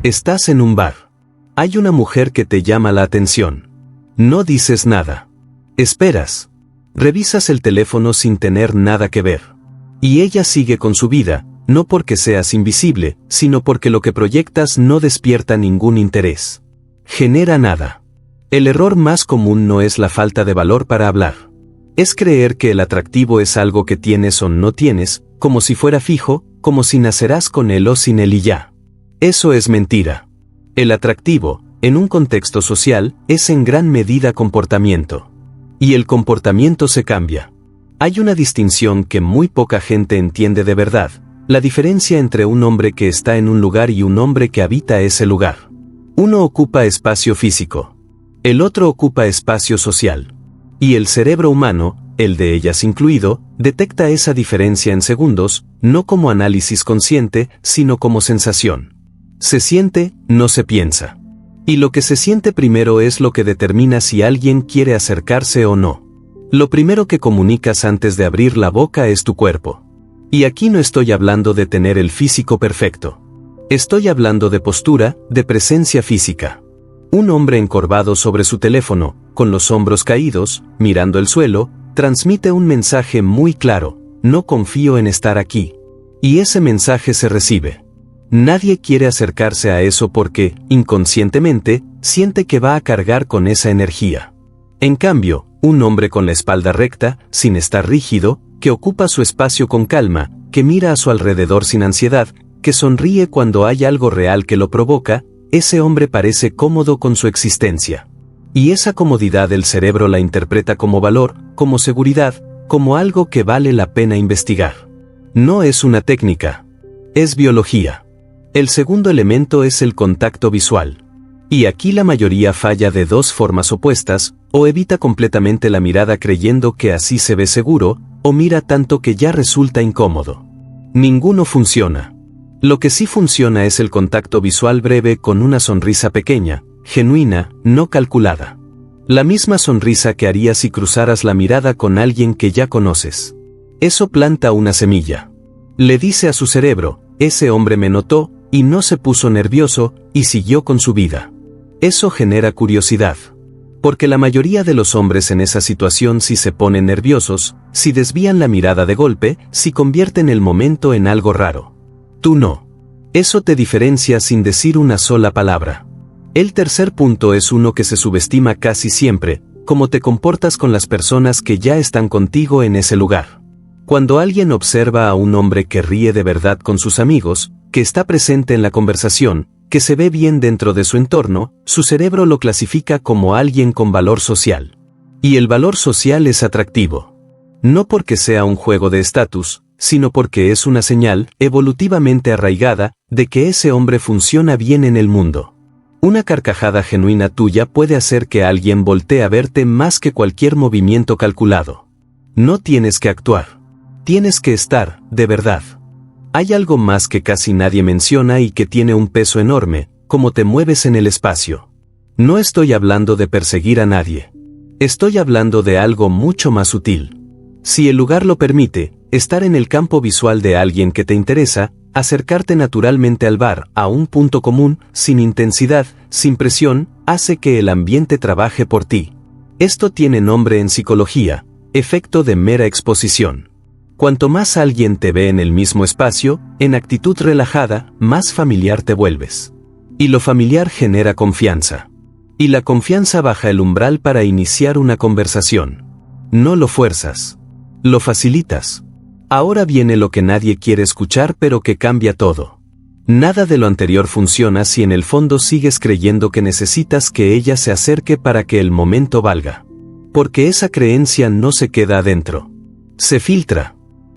Estás en un bar. Hay una mujer que te llama la atención. No dices nada. Esperas. Revisas el teléfono sin tener nada que ver. Y ella sigue con su vida, no porque seas invisible, sino porque lo que proyectas no despierta ningún interés. Genera nada. El error más común no es la falta de valor para hablar. Es creer que el atractivo es algo que tienes o no tienes, como si fuera fijo, como si nacerás con él o sin él y ya. Eso es mentira. El atractivo, en un contexto social, es en gran medida comportamiento. Y el comportamiento se cambia. Hay una distinción que muy poca gente entiende de verdad, la diferencia entre un hombre que está en un lugar y un hombre que habita ese lugar. Uno ocupa espacio físico. El otro ocupa espacio social. Y el cerebro humano, el de ellas incluido, detecta esa diferencia en segundos, no como análisis consciente, sino como sensación. Se siente, no se piensa. Y lo que se siente primero es lo que determina si alguien quiere acercarse o no. Lo primero que comunicas antes de abrir la boca es tu cuerpo. Y aquí no estoy hablando de tener el físico perfecto. Estoy hablando de postura, de presencia física. Un hombre encorvado sobre su teléfono, con los hombros caídos, mirando el suelo, transmite un mensaje muy claro: no confío en estar aquí. Y ese mensaje se recibe. Nadie quiere acercarse a eso porque, inconscientemente, siente que va a cargar con esa energía. En cambio, un hombre con la espalda recta, sin estar rígido, que ocupa su espacio con calma, que mira a su alrededor sin ansiedad, que sonríe cuando hay algo real que lo provoca, ese hombre parece cómodo con su existencia. Y esa comodidad el cerebro la interpreta como valor, como seguridad, como algo que vale la pena investigar. No es una técnica. Es biología. El segundo elemento es el contacto visual. Y aquí la mayoría falla de dos formas opuestas, o evita completamente la mirada creyendo que así se ve seguro, o mira tanto que ya resulta incómodo. Ninguno funciona. Lo que sí funciona es el contacto visual breve con una sonrisa pequeña, genuina, no calculada. La misma sonrisa que harías si cruzaras la mirada con alguien que ya conoces. Eso planta una semilla. Le dice a su cerebro: ese hombre me notó, y no se puso nervioso, y siguió con su vida. Eso genera curiosidad. Porque la mayoría de los hombres en esa situación sí se ponen nerviosos, si desvían la mirada de golpe, si convierten el momento en algo raro. Tú no. Eso te diferencia sin decir una sola palabra. El tercer punto es uno que se subestima casi siempre: cómo te comportas con las personas que ya están contigo en ese lugar. Cuando alguien observa a un hombre que ríe de verdad con sus amigos, que está presente en la conversación, que se ve bien dentro de su entorno, su cerebro lo clasifica como alguien con valor social. Y el valor social es atractivo. No porque sea un juego de estatus, sino porque es una señal, evolutivamente arraigada, de que ese hombre funciona bien en el mundo. Una carcajada genuina tuya puede hacer que alguien voltee a verte más que cualquier movimiento calculado. No tienes que actuar. Tienes que estar, de verdad. Hay algo más que casi nadie menciona y que tiene un peso enorme: cómo te mueves en el espacio. No estoy hablando de perseguir a nadie. Estoy hablando de algo mucho más sutil. Si el lugar lo permite, estar en el campo visual de alguien que te interesa, acercarte naturalmente al bar, a un punto común, sin intensidad, sin presión, hace que el ambiente trabaje por ti. Esto tiene nombre en psicología: efecto de mera exposición. Cuanto más alguien te ve en el mismo espacio, en actitud relajada, más familiar te vuelves. Y lo familiar genera confianza. Y la confianza baja el umbral para iniciar una conversación. No lo fuerzas. Lo facilitas. Ahora viene lo que nadie quiere escuchar pero que cambia todo. Nada de lo anterior funciona si en el fondo sigues creyendo que necesitas que ella se acerque para que el momento valga. Porque esa creencia no se queda adentro. Se filtra.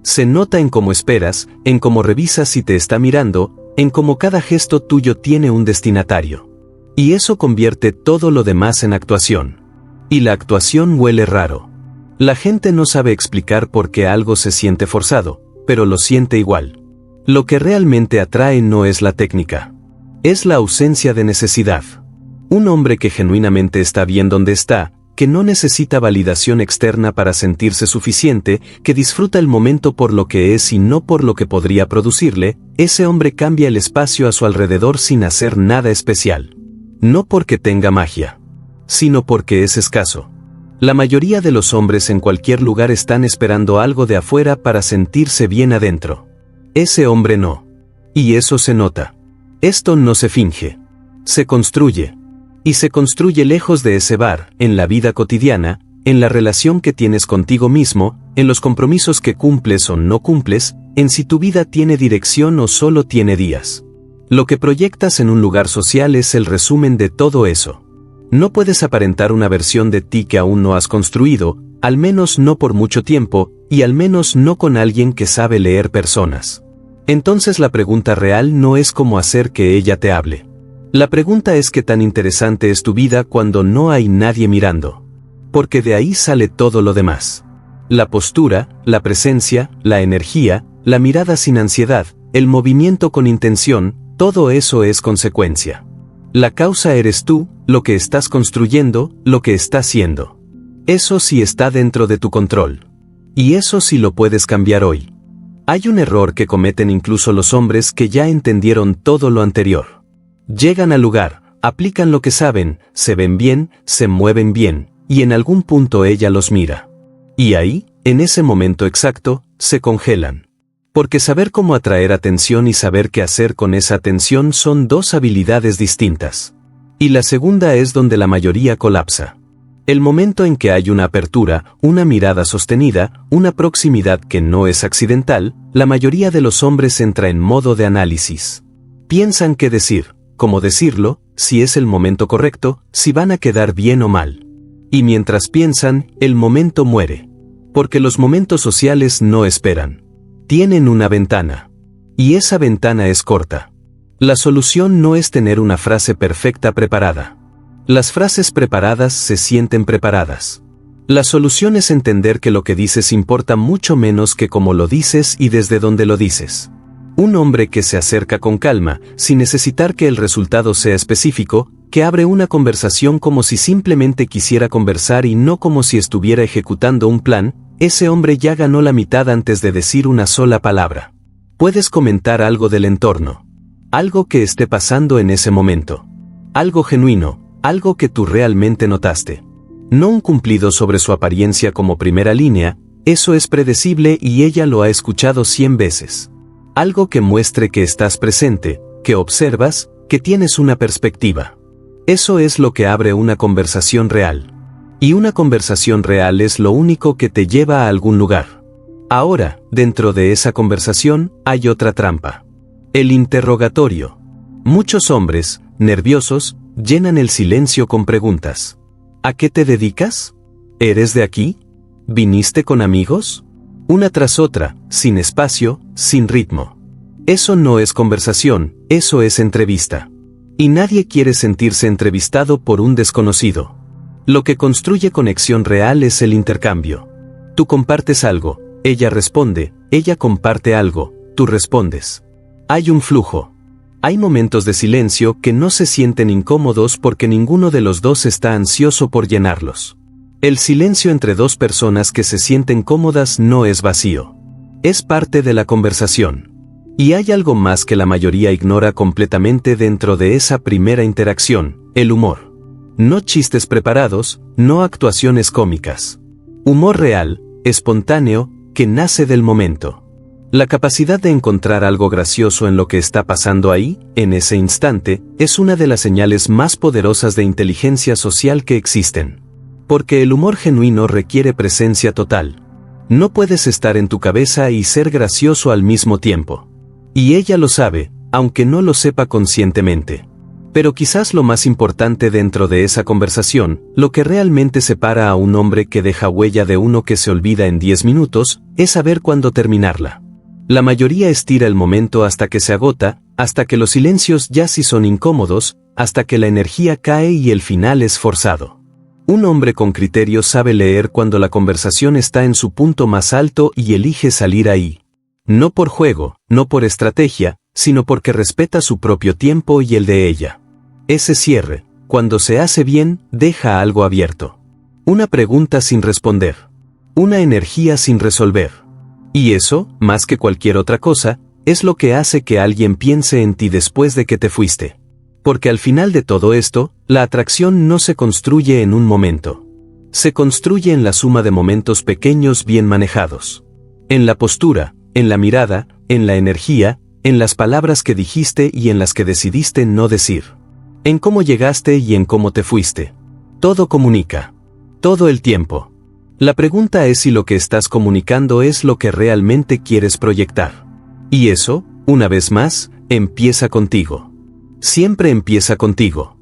Se nota en cómo esperas, en cómo revisas si te está mirando, en cómo cada gesto tuyo tiene un destinatario. Y eso convierte todo lo demás en actuación. Y la actuación huele raro. La gente no sabe explicar por qué algo se siente forzado, pero lo siente igual. Lo que realmente atrae no es la técnica. Es la ausencia de necesidad. Un hombre que genuinamente está bien donde está, que no necesita validación externa para sentirse suficiente, que disfruta el momento por lo que es y no por lo que podría producirle, ese hombre cambia el espacio a su alrededor sin hacer nada especial. No porque tenga magia, sino porque es escaso. La mayoría de los hombres en cualquier lugar están esperando algo de afuera para sentirse bien adentro. Ese hombre no. Y eso se nota. Esto no se finge. Se construye. Y se construye lejos de ese bar, en la vida cotidiana, en la relación que tienes contigo mismo, en los compromisos que cumples o no cumples, en si tu vida tiene dirección o solo tiene días. Lo que proyectas en un lugar social es el resumen de todo eso. No puedes aparentar una versión de ti que aún no has construido, al menos no por mucho tiempo, y al menos no con alguien que sabe leer personas. Entonces la pregunta real no es cómo hacer que ella te hable. La pregunta es qué tan interesante es tu vida cuando no hay nadie mirando. Porque de ahí sale todo lo demás. La postura, la presencia, la energía, la mirada sin ansiedad, el movimiento con intención, todo eso es consecuencia. La causa eres tú, lo que estás construyendo, lo que estás siendo. Eso sí está dentro de tu control. Y eso sí lo puedes cambiar hoy. Hay un error que cometen incluso los hombres que ya entendieron todo lo anterior. Llegan al lugar, aplican lo que saben, se ven bien, se mueven bien, y en algún punto ella los mira. Y ahí, en ese momento exacto, se congelan. Porque saber cómo atraer atención y saber qué hacer con esa atención son dos habilidades distintas. Y la segunda es donde la mayoría colapsa. El momento en que hay una apertura, una mirada sostenida, una proximidad que no es accidental, la mayoría de los hombres entra en modo de análisis. Piensan qué decir, cómo decirlo, si es el momento correcto, si van a quedar bien o mal. Y mientras piensan, el momento muere. Porque los momentos sociales no esperan. Tienen una ventana. Y esa ventana es corta. La solución no es tener una frase perfecta preparada. Las frases preparadas se sienten preparadas. La solución es entender que lo que dices importa mucho menos que cómo lo dices y desde dónde lo dices. Un hombre que se acerca con calma, sin necesitar que el resultado sea específico, que abre una conversación como si simplemente quisiera conversar y no como si estuviera ejecutando un plan, ese hombre ya ganó la mitad antes de decir una sola palabra. Puedes comentar algo del entorno. Algo que esté pasando en ese momento. Algo genuino, algo que tú realmente notaste. No un cumplido sobre su apariencia como primera línea, eso es predecible y ella lo ha escuchado 100 veces. Algo que muestre que estás presente, que observas, que tienes una perspectiva. Eso es lo que abre una conversación real. Y una conversación real es lo único que te lleva a algún lugar. Ahora, dentro de esa conversación, hay otra trampa. El interrogatorio. Muchos hombres, nerviosos, llenan el silencio con preguntas. ¿A qué te dedicas? ¿Eres de aquí? ¿Viniste con amigos? Una tras otra, sin espacio, sin ritmo. Eso no es conversación, eso es entrevista. Y nadie quiere sentirse entrevistado por un desconocido. Lo que construye conexión real es el intercambio. Tú compartes algo, ella responde, ella comparte algo, tú respondes. Hay un flujo. Hay momentos de silencio que no se sienten incómodos porque ninguno de los dos está ansioso por llenarlos. El silencio entre dos personas que se sienten cómodas no es vacío. Es parte de la conversación. Y hay algo más que la mayoría ignora completamente dentro de esa primera interacción, el humor. No chistes preparados, no actuaciones cómicas. Humor real, espontáneo, que nace del momento. La capacidad de encontrar algo gracioso en lo que está pasando ahí, en ese instante, es una de las señales más poderosas de inteligencia social que existen. Porque el humor genuino requiere presencia total. No puedes estar en tu cabeza y ser gracioso al mismo tiempo. Y ella lo sabe, aunque no lo sepa conscientemente. Pero quizás lo más importante dentro de esa conversación, lo que realmente separa a un hombre que deja huella de uno que se olvida en 10 minutos, es saber cuándo terminarla. La mayoría estira el momento hasta que se agota, hasta que los silencios ya sí son incómodos, hasta que la energía cae y el final es forzado. Un hombre con criterio sabe leer cuando la conversación está en su punto más alto y elige salir ahí. No por juego, no por estrategia, sino porque respeta su propio tiempo y el de ella. Ese cierre, cuando se hace bien, deja algo abierto. Una pregunta sin responder. Una energía sin resolver. Y eso, más que cualquier otra cosa, es lo que hace que alguien piense en ti después de que te fuiste. Porque al final de todo esto, la atracción no se construye en un momento. Se construye en la suma de momentos pequeños bien manejados. En la postura, en la mirada, en la energía, en las palabras que dijiste y en las que decidiste no decir. En cómo llegaste y en cómo te fuiste. Todo comunica. Todo el tiempo. La pregunta es si lo que estás comunicando es lo que realmente quieres proyectar. Y eso, una vez más, empieza contigo. Siempre empieza contigo.